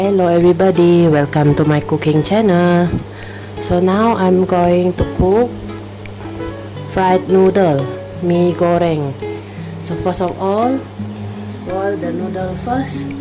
Hello everybody, welcome to my cooking channel. So now I'm going to cook fried noodle, mee goreng. So first of all, boil the noodle first.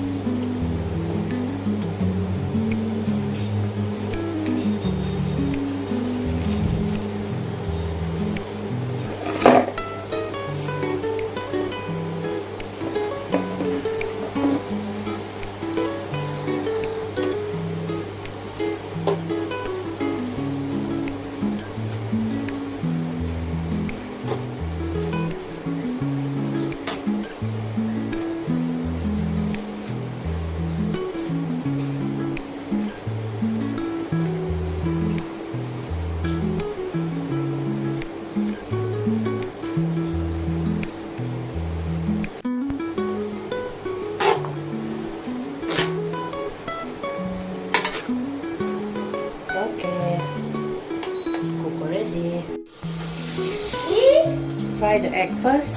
Fry the egg first.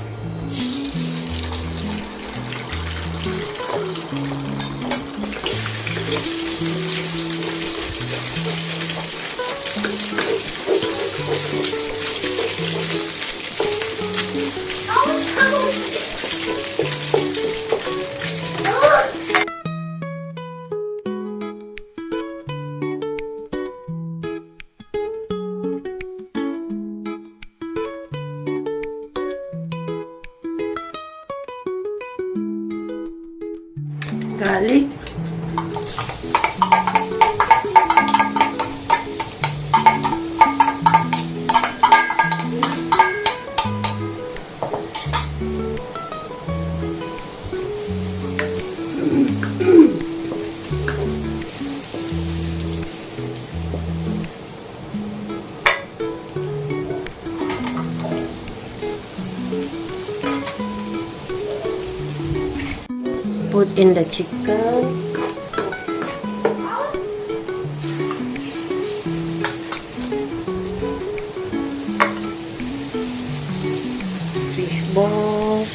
Garlic, put in the chicken, fish ball,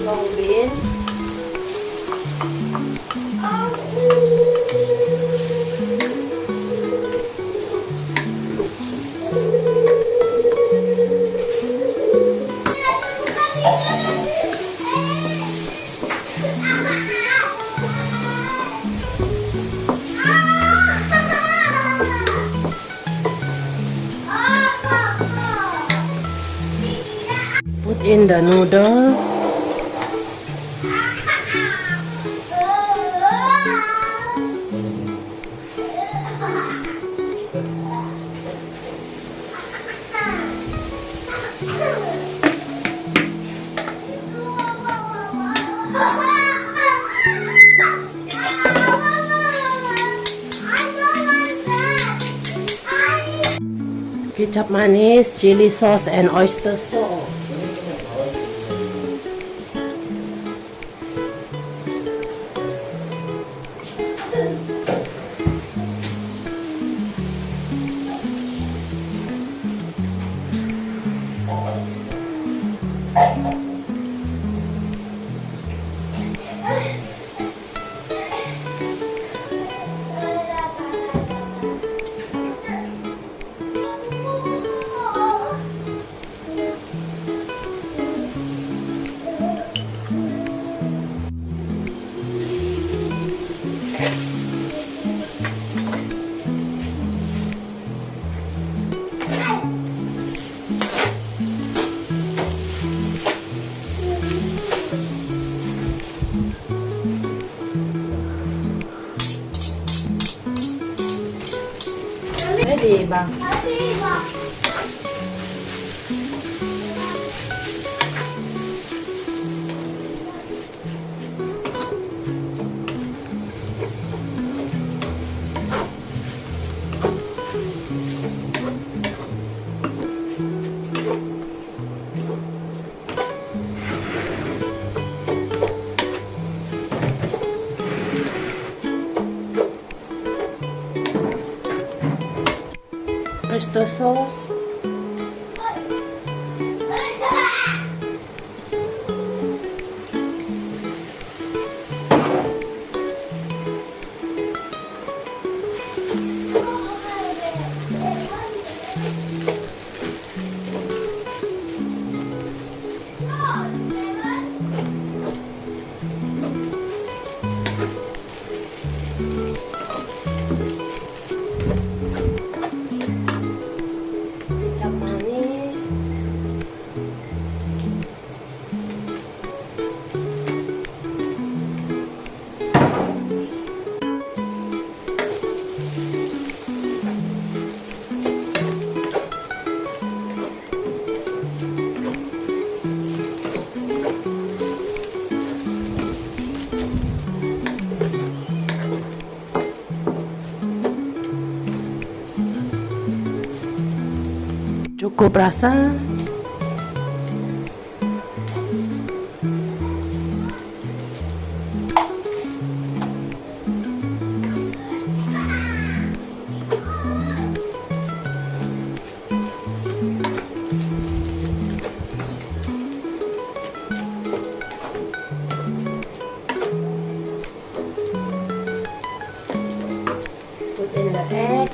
long bean, put in the noodle, kecap manis, chili sauce, and oyster sauce. Oyster sauce, kecap manis, cukup rasa. Put in the egg.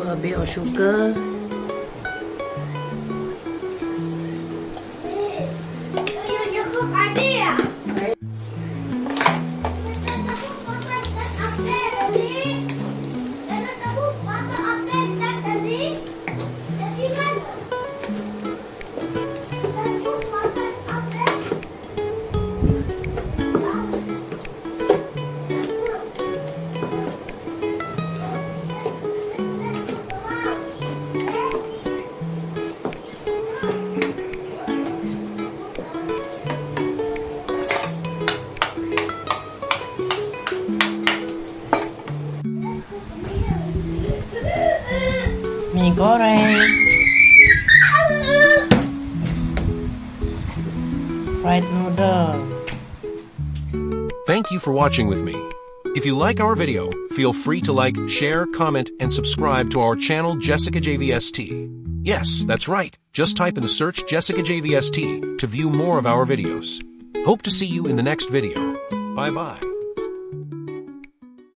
A bit of sugar, Mee Goreng, fried noodle. Thank you for watching with me. If you like our video, feel free to like, share, comment, and subscribe to our channel JessicaJVST. Yes, that's right. Just type in the search JessicaJVST to view more of our videos. Hope to see you in the next video. Bye-bye.